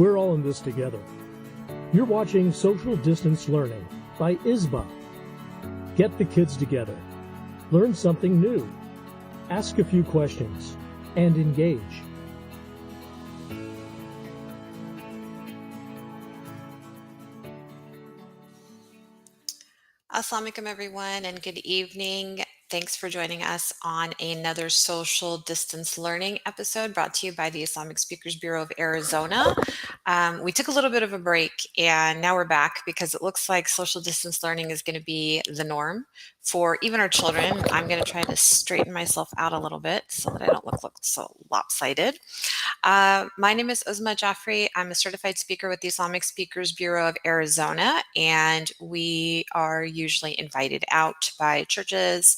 We're all in this together. You're watching Social Distance Learning by ISBA. Get the kids together. Learn something new. Ask a few questions and engage. Assalamu alaikum, everyone, and good evening. Thanks for joining us on another social distance learning episode brought to you by the Islamic Speakers Bureau of Arizona. We took a little bit of a break and now we're back because it looks like social distance learning is going to be the norm for even our children. I'm going to try to straighten myself out a little bit so that I don't look so lopsided. My name is Uzma Jaffrey. I'm a certified speaker with the Islamic Speakers Bureau of Arizona, and we are usually invited out by churches,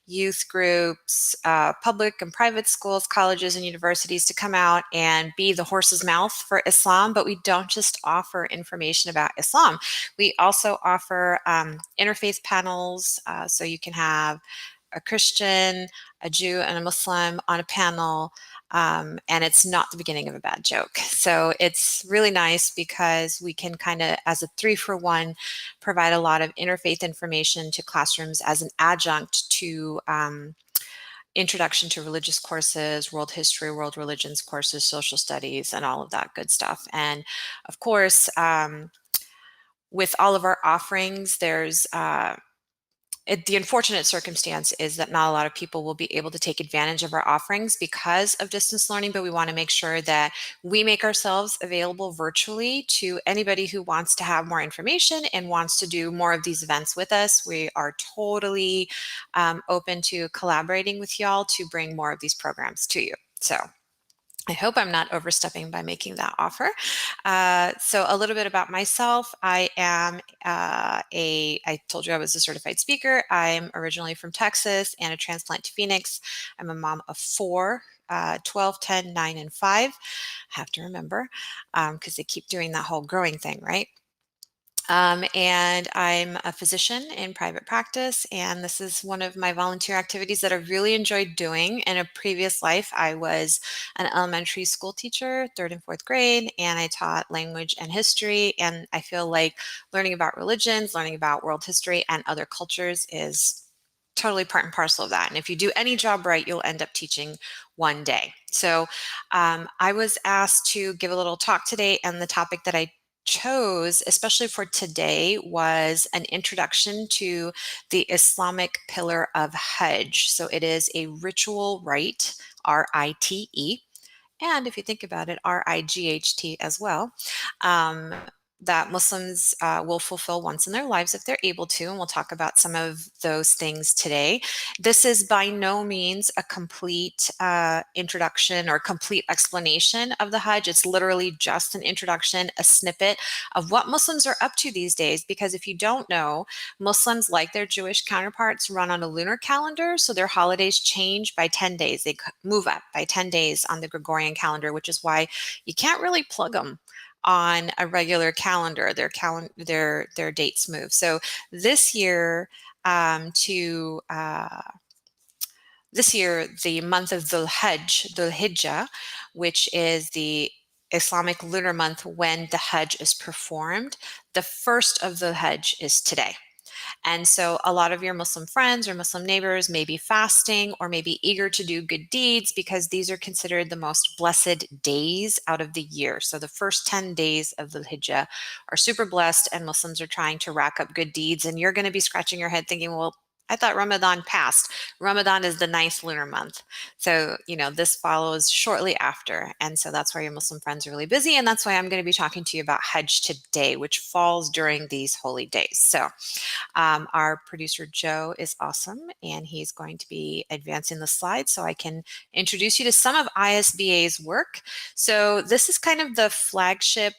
youth groups, public and private schools, colleges, and universities to come out and be the horse's mouth for Islam. But we don't just offer information about Islam. We also offer interfaith panels, so you can have a Christian, a Jew, and a Muslim on a panel. And it's not the beginning of a bad joke. So it's really nice because we can kind of, as a 3-for-1, provide a lot of interfaith information to classrooms as an adjunct to introduction to religious courses, world history, world religions courses, social studies, and all of that good stuff. And of course, with all of our offerings, there's the unfortunate circumstance is that not a lot of people will be able to take advantage of our offerings because of distance learning, but we want to make sure that we make ourselves available virtually to anybody who wants to have more information and wants to do more of these events with us. We are totally open to collaborating with y'all to bring more of these programs to you. So I hope I'm not overstepping by making that offer. So a little bit about myself. I am I told you I was a certified speaker. I'm originally from Texas and a transplant to Phoenix. I'm a mom of 4, 12, 10, 9, and 5. I have to remember because they keep doing that whole growing thing, right? And I'm a physician in private practice, and this is one of my volunteer activities that I really enjoyed doing. In a previous life, I was an elementary school teacher, 3rd and 4th grade, and I taught language and history. And I feel like learning about religions, learning about world history and other cultures is totally part and parcel of that. And if you do any job right, you'll end up teaching one day. So I was asked to give a little talk today, and the topic that I chose, especially for today, was an introduction to the Islamic pillar of Hajj. So it is a ritual rite, R-I-T-E, and if you think about it, R-I-G-H-T as well, that Muslims will fulfill once in their lives if they're able to, and we'll talk about some of those things today. This is by no means a complete introduction or complete explanation of the Hajj. It's literally just an introduction, a snippet of what Muslims are up to these days, because if you don't know, Muslims, like their Jewish counterparts, run on a lunar calendar, so their holidays change by 10 days. They move up by 10 days on the Gregorian calendar, which is why you can't really plug them on a regular calendar. Their dates move. So this year, the month of the Hijjah, which is the Islamic lunar month when the Hajj is performed, the first of the Hajj is today. And so a lot of your Muslim friends or Muslim neighbors may be fasting or may be eager to do good deeds because these are considered the most blessed days out of the year. So the first 10 days of the Hijjah are super blessed, and Muslims are trying to rack up good deeds. And you're going to be scratching your head thinking, well, I thought Ramadan passed. Ramadan is the 9th lunar month. So, this follows shortly after. And so that's why your Muslim friends are really busy. And that's why I'm going to be talking to you about Hajj today, which falls during these holy days. So our producer, Joe, is awesome, and he's going to be advancing the slides so I can introduce you to some of ISBA's work. So this is kind of the flagship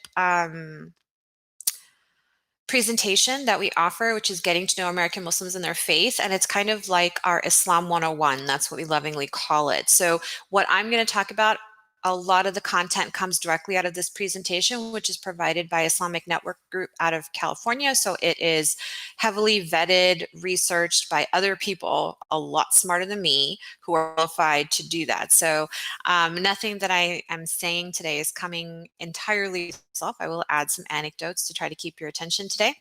presentation that we offer, which is getting to know American Muslims and their faith. And it's kind of like our Islam 101. That's what we lovingly call it. So what I'm going to talk about A lot of the content comes directly out of this presentation, which is provided by Islamic Network Group out of California. So it is heavily vetted, researched by other people a lot smarter than me who are qualified to do that. So nothing that I am saying today is coming entirely myself. I will add some anecdotes to try to keep your attention today.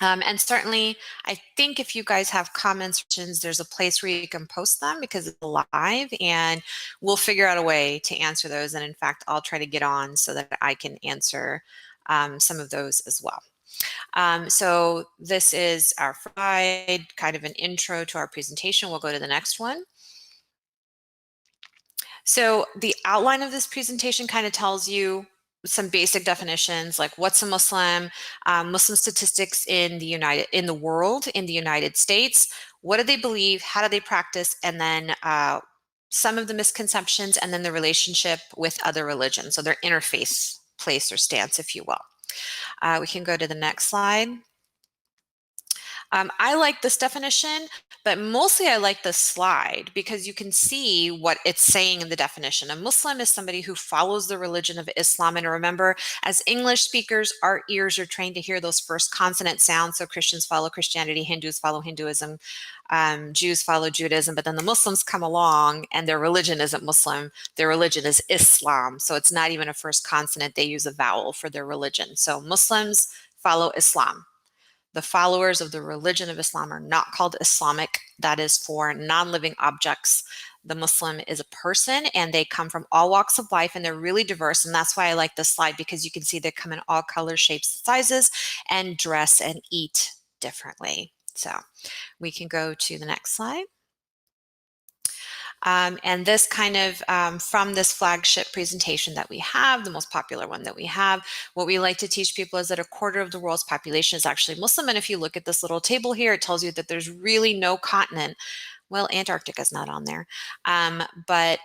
And certainly, I think if you guys have comments, questions, there's a place where you can post them because it's live, and we'll figure out a way to answer those. And in fact, I'll try to get on so that I can answer some of those as well. So this is our slide, kind of an intro to our presentation. We'll go to the next one. So the outline of this presentation kind of tells you some basic definitions, like what's a Muslim, Muslim statistics in the world, in the United States, what do they believe, how do they practice, and then some of the misconceptions, and then the relationship with other religions, so their interface place or stance, if you will. We can go to the next slide. I like this definition, but mostly I like the slide because you can see what it's saying in the definition. A Muslim is somebody who follows the religion of Islam. And remember, as English speakers, our ears are trained to hear those first consonant sounds. So Christians follow Christianity, Hindus follow Hinduism, Jews follow Judaism, but then the Muslims come along and their religion isn't Muslim. Their religion is Islam. So it's not even a first consonant. They use a vowel for their religion. So Muslims follow Islam. The followers of the religion of Islam are not called Islamic. That is for non-living objects. The Muslim is a person, and they come from all walks of life, and they're really diverse. And that's why I like this slide, because you can see they come in all colors, shapes, and sizes, and dress and eat differently. So we can go to the next slide. And this kind of, from this flagship presentation that we have, the most popular one that we have, what we like to teach people is that a quarter of the world's population is actually Muslim. And if you look at this little table here, it tells you that there's really no continent. Well, Antarctica is not on there, but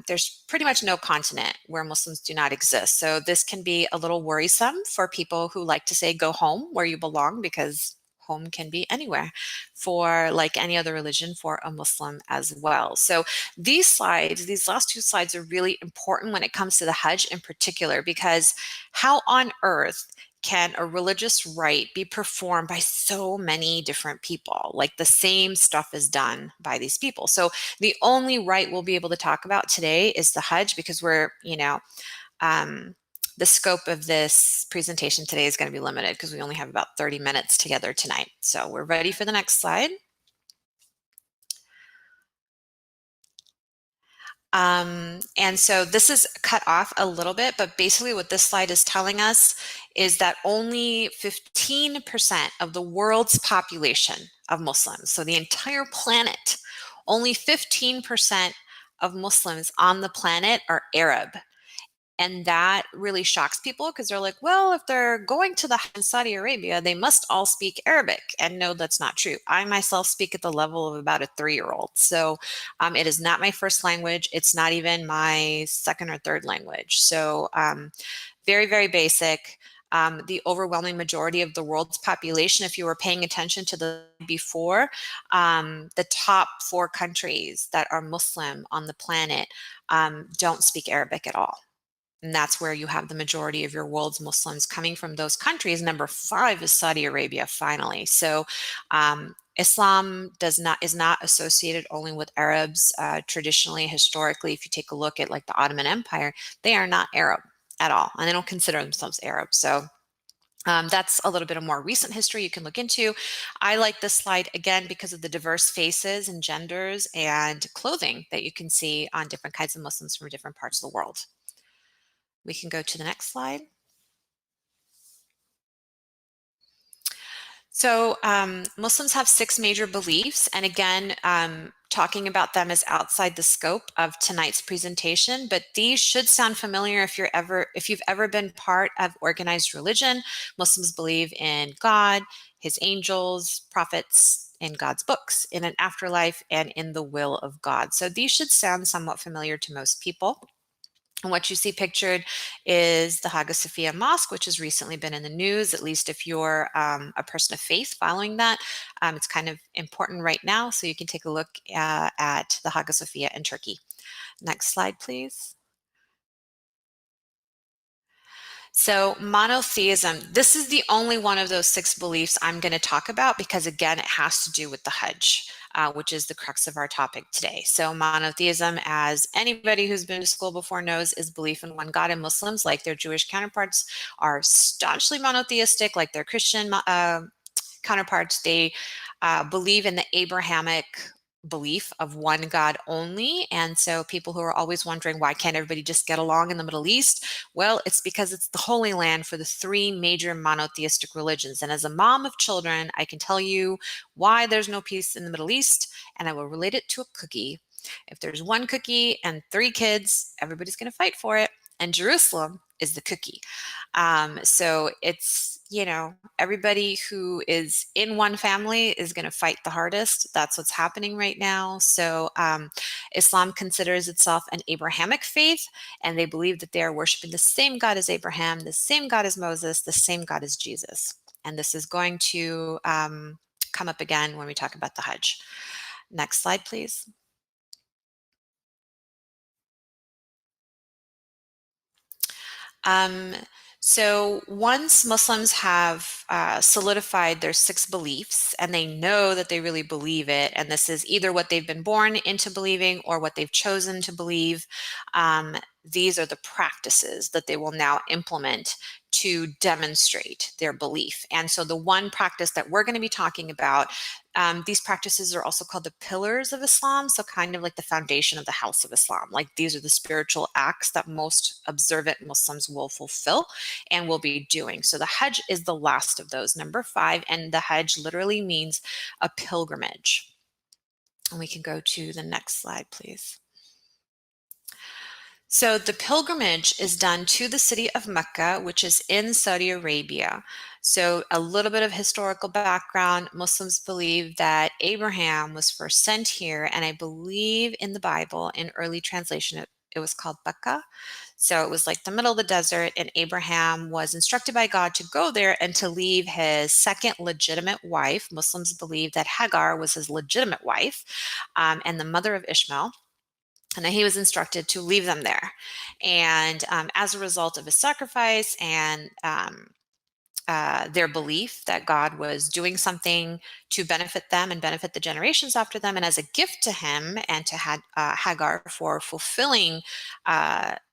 there's pretty much no continent where Muslims do not exist. So this can be a little worrisome for people who like to say, go home where you belong, because home can be anywhere for, like any other religion, for a Muslim as well. So these slides, these last two slides, are really important when it comes to the Hajj in particular, because how on earth can a religious rite be performed by so many different people? Like, the same stuff is done by these people. So the only rite we'll be able to talk about today is the Hajj, because we're, the scope of this presentation today is going to be limited because we only have about 30 minutes together tonight. So we're ready for the next slide. And so this is cut off a little bit, but basically what this slide is telling us is that only 15% of the world's population of Muslims, so the entire planet, only 15% of Muslims on the planet are Arab. And that really shocks people, because they're like, well, if they're going to the Hajj in Saudi Arabia, they must all speak Arabic. And no, that's not true. I myself speak at the level of about a 3-year-old. So it is not my first language. It's not even my second or third language. So very, very basic. The overwhelming majority of the world's population, if you were paying attention to the before, the top 4 countries that are Muslim on the planet don't speak Arabic at all. And that's where you have the majority of your world's Muslims coming from, those countries. Number 5 is Saudi Arabia, finally. So Islam is not associated only with Arabs. Traditionally, historically, if you take a look at like the Ottoman Empire, they are not Arab at all, and they don't consider themselves Arab. So that's a little bit of more recent history you can look into. I like this slide, again, because of the diverse faces and genders and clothing that you can see on different kinds of Muslims from different parts of the world. We can go to the next slide. So Muslims have 6 major beliefs, and again, talking about them is outside the scope of tonight's presentation, but these should sound familiar if you've ever been part of organized religion. Muslims believe in God, his angels, prophets, in God's books, in an afterlife, and in the will of God. So these should sound somewhat familiar to most people. And what you see pictured is the Hagia Sophia Mosque, which has recently been in the news, at least if you're a person of faith following that. It's kind of important right now, so you can take a look at the Hagia Sophia in Turkey. Next slide, please. So, monotheism, this is the only one of those six beliefs I'm going to talk about because, again, it has to do with the Hajj, which is the crux of our topic today. So, monotheism, as anybody who's been to school before knows, is belief in one God. And Muslims, like their Jewish counterparts, are staunchly monotheistic, like their Christian counterparts. They believe in the Abrahamic belief of one God only. And so people who are always wondering, why can't everybody just get along in the Middle East? Well, it's because it's the holy land for the three major monotheistic religions. And as a mom of children, I can tell you why there's no peace in the Middle East, and I will relate it to a cookie. If there's one cookie and three kids, everybody's going to fight for it. And Jerusalem is the cookie. So it's, everybody who is in one family is going to fight the hardest. That's what's happening right now. So Islam considers itself an Abrahamic faith, and they believe that they are worshiping the same God as Abraham, the same God as Moses, the same God as Jesus. And this is going to come up again when we talk about the Hajj. Next slide, please. Um, so once Muslims have solidified their six beliefs and they know that they really believe it, and this is either what they've been born into believing or what they've chosen to believe, these are the practices that they will now implement to demonstrate their belief. And so the one practice that we're going to be talking about, these practices are also called the pillars of Islam, so kind of like the foundation of the house of Islam. Like these are the spiritual acts that most observant Muslims will fulfill and will be doing. So the Hajj is the last of those, number 5, and the Hajj literally means a pilgrimage. And we can go to the next slide, please. So the pilgrimage is done to the city of Mecca, which is in Saudi Arabia. So a little bit of historical background. Muslims believe that Abraham was first sent here, and I believe in the Bible, in early translation, it was called Becca. So it was like the middle of the desert, and Abraham was instructed by God to go there and to leave his second legitimate wife. Muslims believe that Hagar was his legitimate wife, and the mother of Ishmael. And then he was instructed to leave them there. And as a result of his sacrifice and their belief that God was doing something to benefit them and benefit the generations after them, and as a gift to him and to Hagar for fulfilling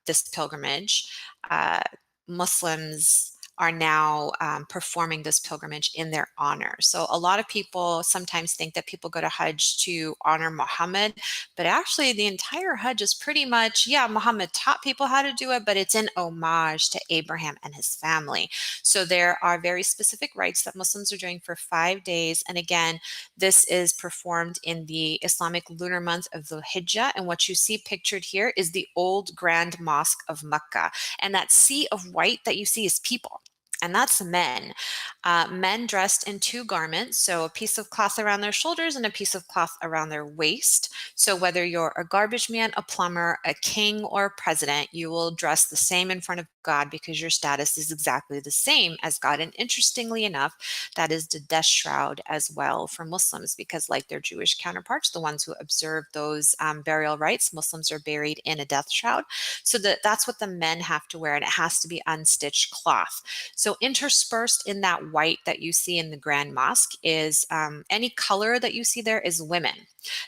this pilgrimage, uh, Muslims are now performing this pilgrimage in their honor. So a lot of people sometimes think that people go to Hajj to honor Muhammad, but actually the entire Hajj is pretty much, yeah, Muhammad taught people how to do it, but it's in homage to Abraham and his family. So there are very specific rites that Muslims are doing for 5 days. And again, this is performed in the Islamic lunar month of the Hijjah. And what you see pictured here is the old Grand Mosque of Mecca. And that sea of white that you see is people. And that's men. Men dressed in 2 garments, so a piece of cloth around their shoulders and a piece of cloth around their waist. So whether you're a garbage man, a plumber, a king, or a president, you will dress the same in front of God because your status is exactly the same as God. And interestingly enough, that is the death shroud as well for Muslims, because like their Jewish counterparts, the ones who observe those burial rites, Muslims are buried in a death shroud. So that's what the men have to wear, and it has to be unstitched cloth. So interspersed in that white that you see in the Grand Mosque is any color that you see there is women.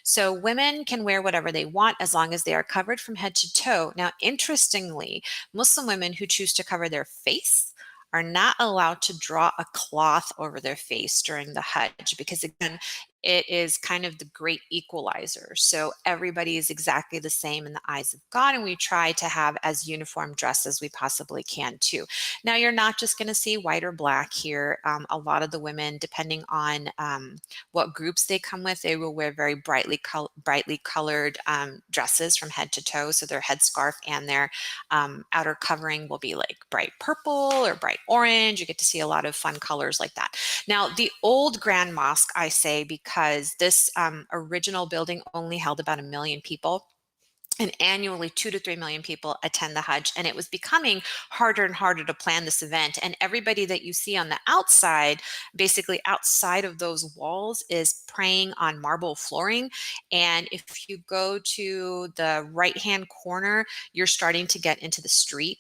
So women can wear whatever they want as long as they are covered from head to toe. Now, interestingly, Muslim women who choose to cover their face are not allowed to draw a cloth over their face during the Hajj because, again, it is kind of the great equalizer. So everybody is exactly the same in the eyes of God, and we try to have as uniform dress as we possibly can too. Now, you're not just going to see white or black here. A lot of the women, depending on what groups they come with, they will wear very brightly colored dresses from head to toe. So their headscarf and their outer covering will be like bright purple or bright orange. You get to see a lot of fun colors like that. Now, the old Grand Mosque, I say, because this original building only held about 1 million people. And annually 2 to 3 million people attend the Hajj, and it was becoming harder and harder to plan this event. And everybody that you see on the outside, basically outside of those walls, is praying on marble flooring. And if you go to the right-hand corner, you're starting to get into the street.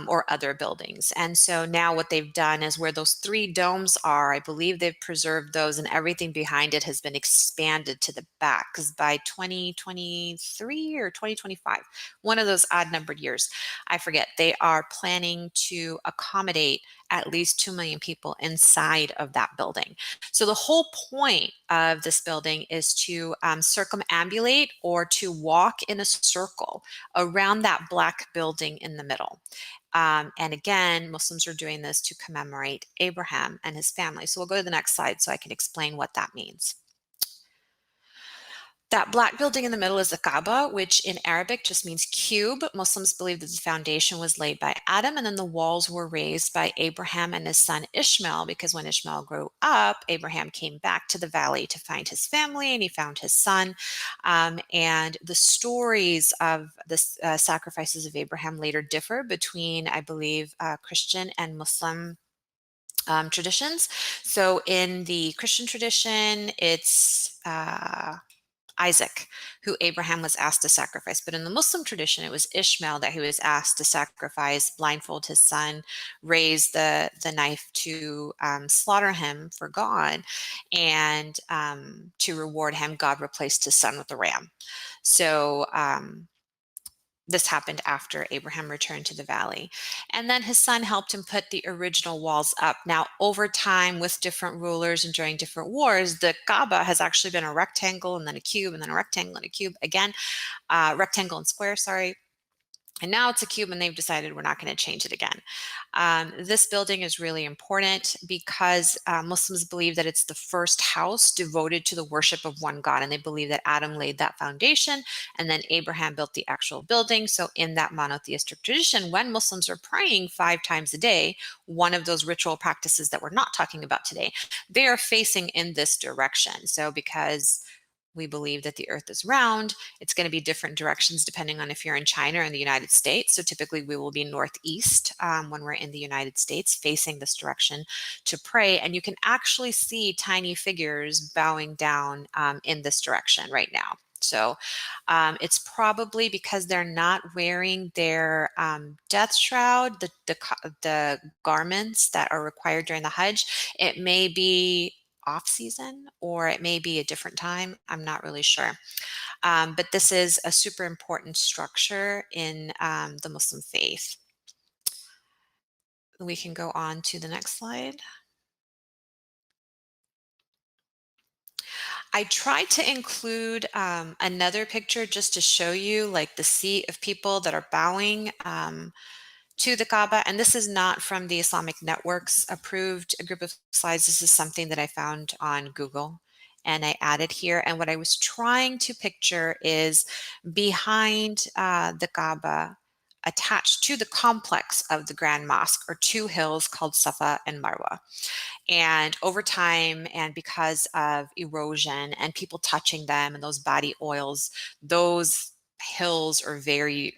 or other buildings. And so now what they've done is where those three domes are, I believe they've preserved those, and everything behind it has been expanded to the back, because by 2023 or 2025, one of those odd numbered years, I forget, they are planning to accommodate at least 2 million people inside of that building. So the whole point of this building is to circumambulate, or to walk in a circle around that black building in the middle. And again, Muslims are doing this to commemorate Abraham and his family. So we'll go to the next slide so I can explain what that means. That black building in the middle is the Kaaba, which in Arabic just means cube. Muslims believe that the foundation was laid by Adam, and then the walls were raised by Abraham and his son Ishmael, because when Ishmael grew up, Abraham came back to the valley to find his family, and he found his son. And the stories of the sacrifices of Abraham later differ between, I believe, Christian and Muslim traditions. So in the Christian tradition, it's Isaac, who Abraham was asked to sacrifice. But in the Muslim tradition, it was Ishmael that he was asked to sacrifice, blindfold his son, raise the knife to slaughter him for God, and to reward him, God replaced his son with a ram. So this happened after Abraham returned to the valley. And then his son helped him put the original walls up. Now, over time, with different rulers and during different wars, the Kaaba has actually been a rectangle, and then a cube, and then a rectangle and a cube again, rectangle and square, sorry. And now it's a cube, and they've decided we're not going to change it again. This building is really important because Muslims believe that it's the first house devoted to the worship of one God. And they believe that Adam laid that foundation, and then Abraham built the actual building. So in that monotheistic tradition, when Muslims are praying 5 times a day, one of those ritual practices that we're not talking about today, they are facing in this direction. So because we believe that the earth is round, it's going to be different directions depending on if you're in China or in the United States. So typically we will be northeast when we're in the United States, facing this direction to pray. And you can actually see tiny figures bowing down in this direction right now. So it's probably because they're not wearing their death shroud, the garments that are required during the Hajj. It may be off season, or it may be a different time. I'm not really sure. But this is a super important structure in the Muslim faith. We can go on to the next slide. I tried to include another picture just to show you like the sea of people that are bowing to the Kaaba. And this is not from the Islamic Network's approved group of slides. This is something that I found on Google and I added here. And what I was trying to picture is behind the Kaaba, attached to the complex of the Grand Mosque, are 2 hills called Safa and Marwa. And over time, and because of erosion and people touching them and those body oils, those hills are very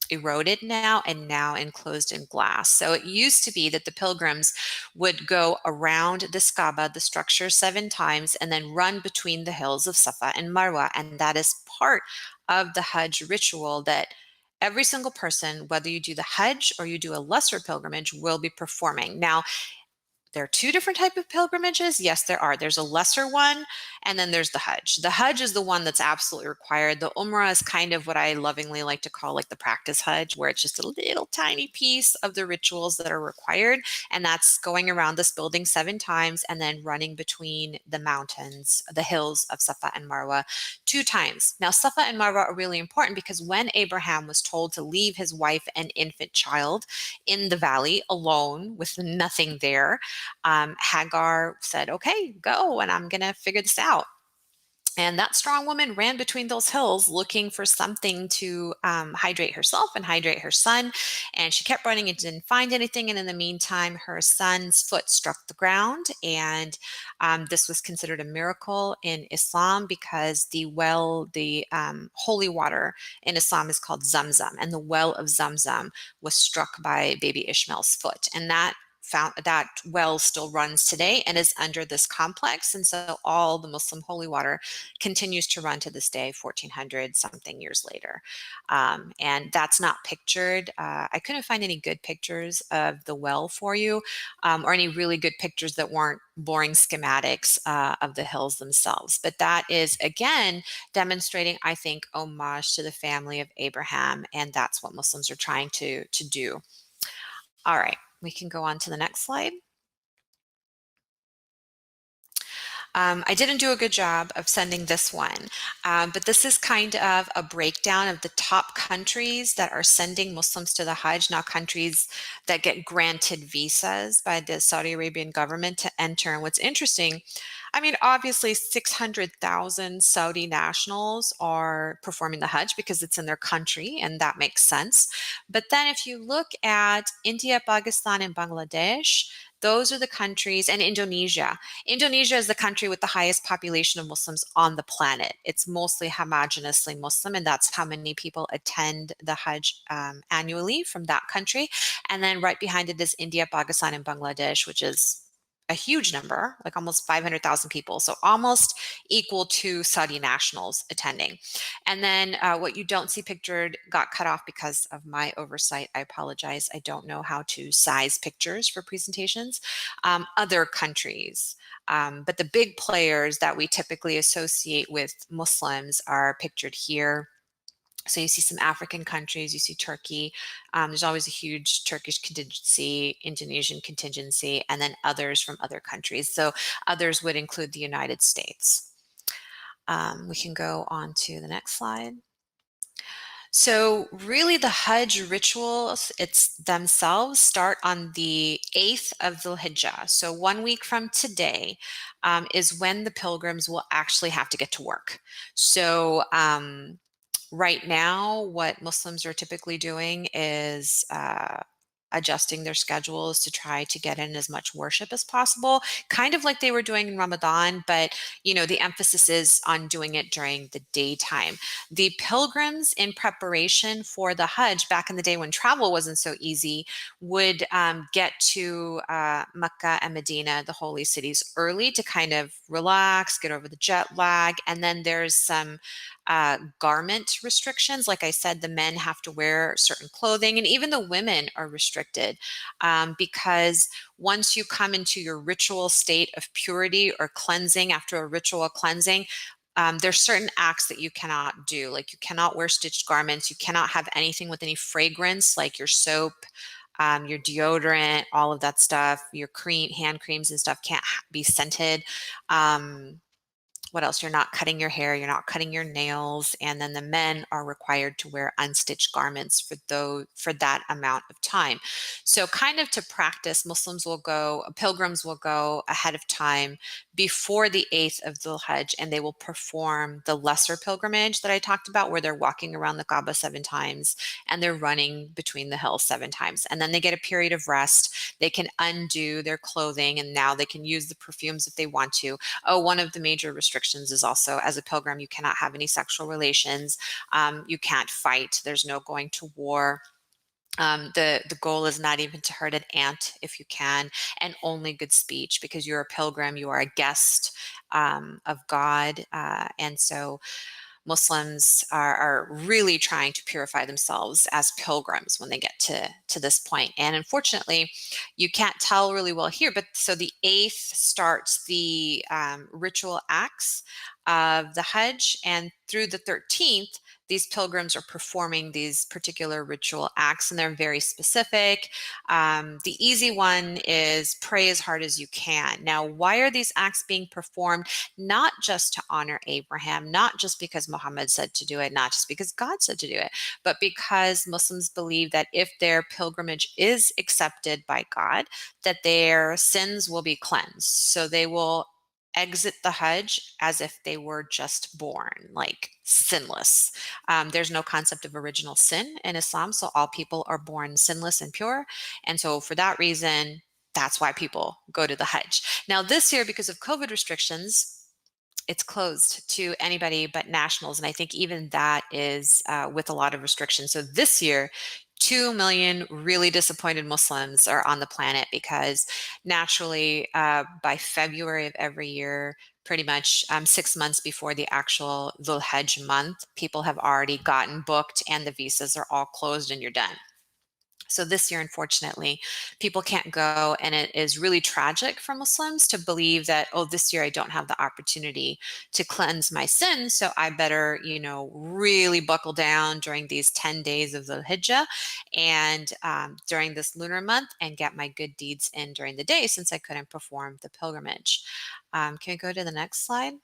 eroded now, and now enclosed in glass. So it used to be that the pilgrims would go around this Kaaba, the structure, 7 times, and then run between the hills of Safa and Marwa. And that is part of the Hajj ritual that every single person, whether you do the Hajj or you do a lesser pilgrimage, will be performing. Now, there are 2 different types of pilgrimages. Yes, there are. There's a lesser one, and then there's the Hajj. The Hajj is the one that's absolutely required. The Umrah is kind of what I lovingly like to call like the practice Hajj, where it's just a little tiny piece of the rituals that are required. And that's going around this building 7 times and then running between the mountains, the hills of Safa and Marwa 2 times. Now, Safa and Marwa are really important because when Abraham was told to leave his wife and infant child in the valley alone with nothing there, Hagar said, okay, go, and I'm going to figure this out. And that strong woman ran between those hills looking for something to hydrate herself and hydrate her son. And she kept running and didn't find anything. And in the meantime, her son's foot struck the ground. And this was considered a miracle in Islam because the well, the holy water in Islam is called Zamzam. And the well of Zamzam was struck by baby Ishmael's foot. And that that well still runs today and is under this complex. And so all the Muslim holy water continues to run to this day, 1400 something years later. And that's not pictured. I couldn't find any good pictures of the well for you, or any really good pictures that weren't boring schematics of the hills themselves. But that is, again, demonstrating, I think, homage to the family of Abraham, and that's what Muslims are trying to do. All right, we can go on to the next slide. I didn't do a good job of sending this one, but this is kind of a breakdown of the top countries that are sending Muslims to the Hajj, now countries that get granted visas by the Saudi Arabian government to enter. And what's interesting, I mean, obviously 600,000 Saudi nationals are performing the Hajj because it's in their country, and that makes sense. But then if you look at India, Pakistan, and Bangladesh, those are the countries, and Indonesia. Indonesia is the country with the highest population of Muslims on the planet. It's mostly homogeneously Muslim, and that's how many people attend the Hajj annually from that country. And then right behind it is India, Pakistan, and Bangladesh, which is a huge number, like almost 500,000 people. So almost equal to Saudi nationals attending. And then what you don't see pictured got cut off because of my oversight. I apologize. I don't know how to size pictures for presentations. Other countries. But the big players that we typically associate with Muslims are pictured here. So you see some African countries, you see Turkey. There's always a huge Turkish contingency, Indonesian contingency, and then others from other countries. So others would include the United States. We can go on to the next slide. So really the Hajj rituals themselves start on the 8th of Dhul Hijjah. So 1 week from today is when the pilgrims will actually have to get to work. So right now, what Muslims are typically doing is adjusting their schedules to try to get in as much worship as possible, kind of like they were doing in Ramadan, but the emphasis is on doing it during the daytime. The pilgrims in preparation for the Hajj back in the day when travel wasn't so easy would get to Mecca and Medina, the holy cities, early to kind of relax, get over the jet lag, and then there's some garment restrictions. Like I said, the men have to wear certain clothing, and even the women are restricted because once you come into your ritual state of purity or cleansing after a ritual cleansing, there's certain acts that you cannot do. Like you cannot wear stitched garments, you cannot have anything with any fragrance, like your soap, your deodorant, all of that stuff, your hand creams and stuff can't be scented. What else? You're not cutting your hair, you're not cutting your nails, and then the men are required to wear unstitched garments for that amount of time. So kind of to practice, pilgrims will go ahead of time before the 8th of Dhul Hajj, and they will perform the lesser pilgrimage that I talked about, where they're walking around the Kaaba 7 times and they're running between the hills 7 times. And then they get a period of rest. They can undo their clothing, and now they can use the perfumes if they want to. Oh, one of the major restrictions is also, as a pilgrim, you cannot have any sexual relations. You can't fight. There's no going to war. The goal is not even to hurt an ant if you can, and only good speech, because you're a pilgrim, you are a guest of God. And so Muslims are really trying to purify themselves as pilgrims when they get to this point. And unfortunately, you can't tell really well here, but so the 8th starts the ritual acts of the Hajj, and through the 13th, these pilgrims are performing these particular ritual acts, and they're very specific. The easy one is pray as hard as you can. Now, why are these acts being performed? Not just to honor Abraham, not just because Muhammad said to do it, not just because God said to do it, but because Muslims believe that if their pilgrimage is accepted by God, that their sins will be cleansed. So they will exit the Hajj as if they were just born, like sinless. There's no concept of original sin in Islam, so all people are born sinless and pure. And so for that reason, that's why people go to the Hajj. Now, this year, because of COVID restrictions, it's closed to anybody but nationals. And I think even that is with a lot of restrictions. So this year, 2 million really disappointed Muslims are on the planet because naturally, by February of every year, pretty much 6 months before the actual Dhul Hajj month, people have already gotten booked and the visas are all closed and you're done. So this year, unfortunately, people can't go, and it is really tragic for Muslims to believe that, oh, this year I don't have the opportunity to cleanse my sins, so I better, really buckle down during these 10 days of the Hijjah and during this lunar month and get my good deeds in during the day since I couldn't perform the pilgrimage. Can we go to the next slide?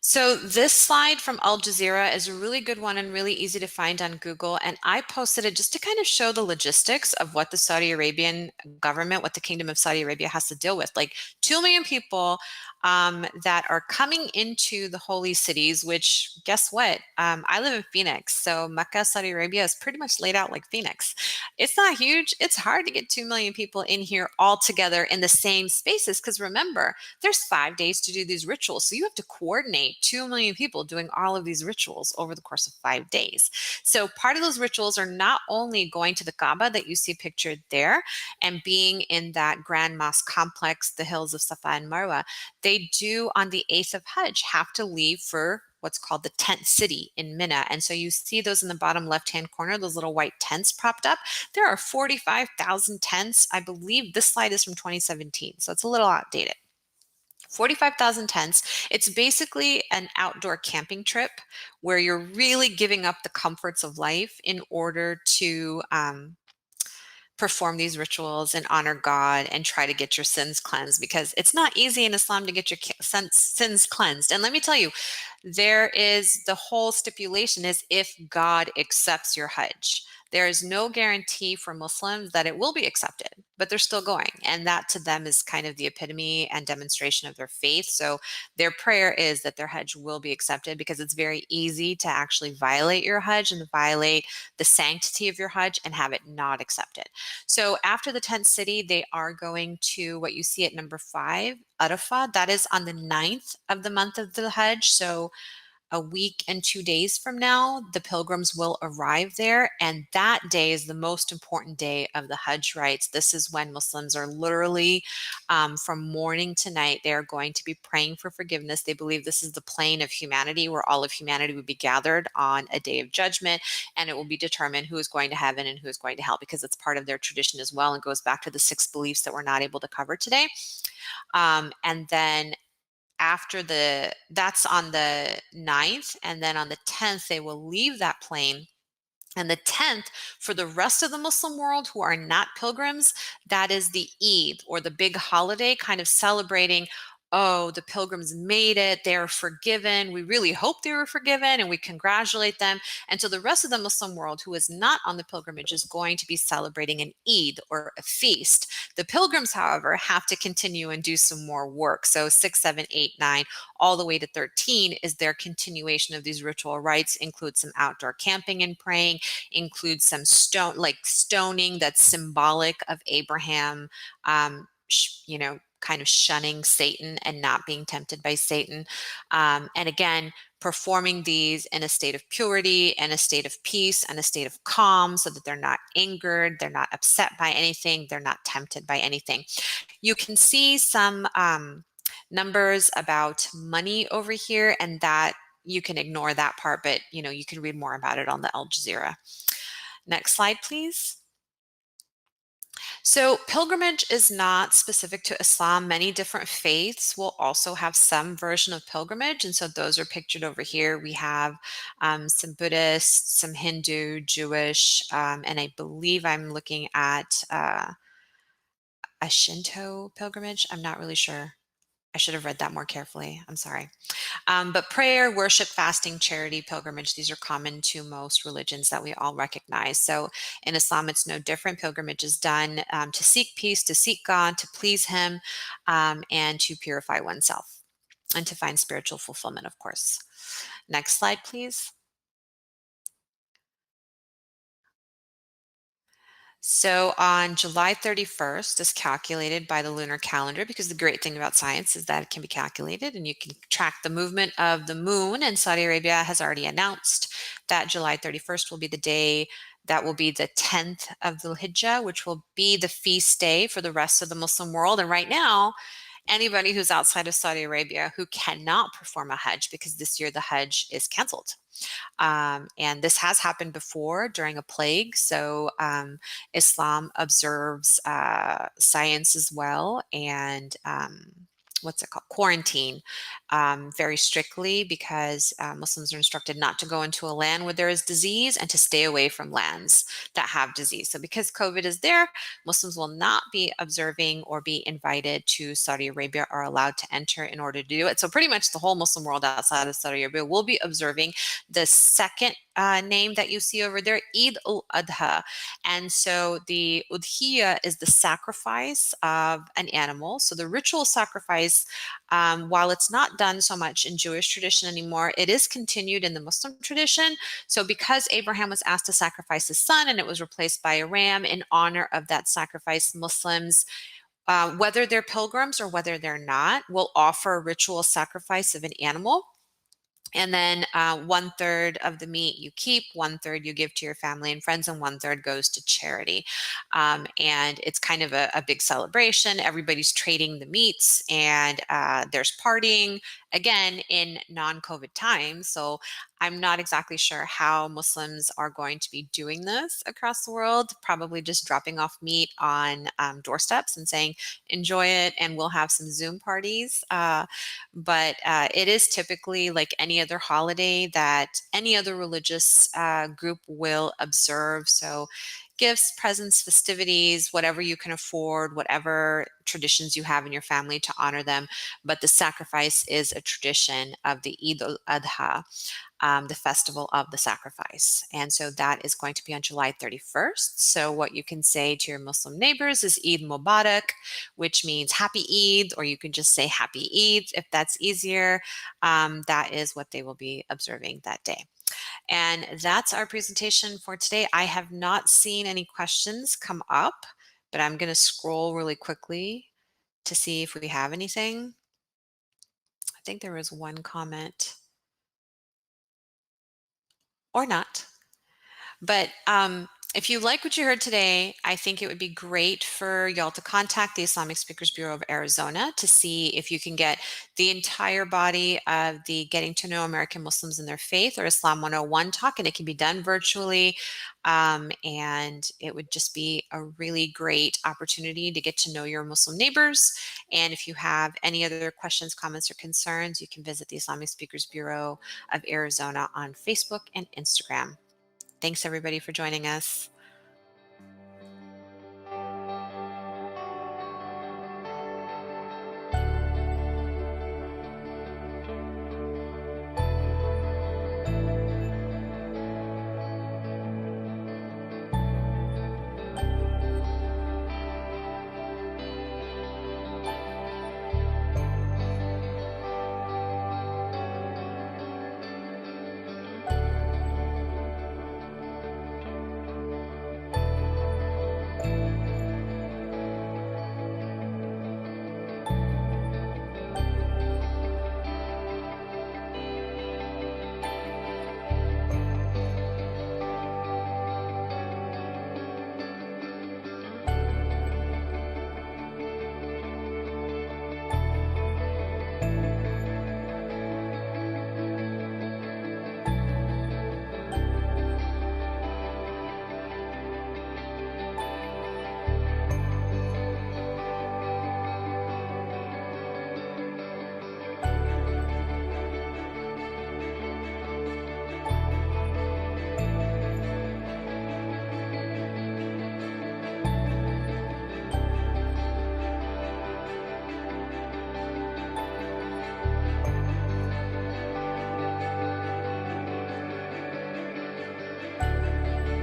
So this slide from Al Jazeera is a really good one and really easy to find on Google. And I posted it just to kind of show the logistics of what the Saudi Arabian government, what the Kingdom of Saudi Arabia has to deal with. Like 2 million people that are coming into the holy cities, which guess what? I live in Phoenix. So Mecca, Saudi Arabia is pretty much laid out like Phoenix. It's not huge. It's hard to get 2 million people in here all together in the same spaces. Because remember, there's 5 days to do these rituals. So you have to coordinate 2 million people doing all of these rituals over the course of 5 days. So part of those rituals are not only going to the Kaaba that you see pictured there and being in that grand mosque complex, the hills of Safa and Marwa, they do on the 8th of Hajj have to leave for what's called the tent city in Mina. And so you see those in the bottom left-hand corner, those little white tents propped up. There are 45,000 tents. I believe this slide is from 2017, so it's a little outdated. 45,000 tents. It's basically an outdoor camping trip where you're really giving up the comforts of life in order to perform these rituals and honor God and try to get your sins cleansed, because it's not easy in Islam to get your sins cleansed. And let me tell you, there is the whole stipulation is if God accepts your Hajj. There is no guarantee for Muslims that it will be accepted, but they're still going. And that to them is kind of the epitome and demonstration of their faith. So their prayer is that their Hajj will be accepted, because it's very easy to actually violate your Hajj and violate the sanctity of your Hajj and have it not accepted. So after the tent city, they are going to what you see at number 5, Arafah. That is on the 9th of the month of the Hajj. So a week and 2 days from now, the pilgrims will arrive there. And that day is the most important day of the Hajj rites. This is when Muslims are literally, from morning to night, they are going to be praying for forgiveness. They believe this is the plane of humanity where all of humanity would be gathered on a day of judgment, and it will be determined who is going to heaven and who is going to hell, because it's part of their tradition as well and goes back to the 6 beliefs that we're not able to cover today. And then after that's on the 9th, and then on the 10th they will leave that plane. And the 10th, for the rest of the Muslim world who are not pilgrims, that is the Eid, or the big holiday, kind of celebrating, oh, the pilgrims made it, they're forgiven. We really hope they were forgiven and we congratulate them. And so the rest of the Muslim world who is not on the pilgrimage is going to be celebrating an Eid, or a feast. The pilgrims, however, have to continue and do some more work. So 6, 7, 8, 9, all the way to 13 is their continuation of these ritual rites, include some outdoor camping and praying, includes some stoning that's symbolic of Abraham, kind of shunning Satan and not being tempted by Satan. And again, performing these in a state of purity and a state of peace and a state of calm, so that they're not angered, they're not upset by anything, they're not tempted by anything. You can see some numbers about money over here, and that you can ignore that part, but you can read more about it on the Al Jazeera. Next slide, please. So pilgrimage is not specific to Islam. Many different faiths will also have some version of pilgrimage. And so those are pictured over here. We have some Buddhist, some Hindu, Jewish, and I believe I'm looking at a Shinto pilgrimage. I'm not really sure. I should have read that more carefully. I'm sorry. But prayer, worship, fasting, charity, pilgrimage, these are common to most religions that we all recognize. So in Islam, it's no different. Pilgrimage is done to seek peace, to seek God, to please Him, and to purify oneself, and to find spiritual fulfillment, of course. Next slide, please. So on July 31st is calculated by the lunar calendar because the great thing about science is that it can be calculated and you can track the movement of the moon. And Saudi Arabia has already announced that July 31st will be the day that will be the 10th of the Hijjah, which will be the feast day for the rest of the Muslim world. And right now, anybody who's outside of Saudi Arabia who cannot perform a Hajj because this year the Hajj is canceled. And this has happened before during a plague. So Islam observes science as well and what's it called? Quarantine very strictly because Muslims are instructed not to go into a land where there is disease and to stay away from lands that have disease. So because COVID is there, Muslims will not be observing or be invited to Saudi Arabia or allowed to enter in order to do it. So pretty much the whole Muslim world outside of Saudi Arabia will be observing the second name that you see over there, Eid al-Adha. And so the udhiyah is the sacrifice of an animal. So the ritual sacrifice, while it's not done so much in Jewish tradition anymore, it is continued in the Muslim tradition. So because Abraham was asked to sacrifice his son and it was replaced by a ram in honor of that sacrifice, Muslims whether they're pilgrims or whether they're not, will offer a ritual sacrifice of an animal. And then 1/3 of the meat you keep, 1/3 you give to your family and friends, and 1/3 goes to charity. And it's kind of a big celebration. Everybody's trading the meats and there's partying, again, in non COVID times. So I'm not exactly sure how Muslims are going to be doing this across the world, probably just dropping off meat on doorsteps and saying, enjoy it, and we'll have some Zoom parties. But it is typically like any other holiday that any other religious group will observe. So gifts, presents, festivities, whatever you can afford, whatever traditions you have in your family to honor them. But the sacrifice is a tradition of the Eid al-Adha, the festival of the sacrifice. And so that is going to be on July 31st. So what you can say to your Muslim neighbors is Eid Mubarak, which means happy Eid, or you can just say happy Eid if that's easier. That is what they will be observing that day. And that's our presentation for today. I have not seen any questions come up, but I'm going to scroll really quickly to see if we have anything. I think there was one comment or not. But if you like what you heard today, I think it would be great for y'all to contact the Islamic Speakers Bureau of Arizona to see if you can get the entire body of the Getting to Know American Muslims and Their Faith, or Islam 101 talk, and it can be done virtually. And it would just be a really great opportunity to get to know your Muslim neighbors. And if you have any other questions, comments, or concerns, you can visit the Islamic Speakers Bureau of Arizona on Facebook and Instagram. Thanks everybody for joining us.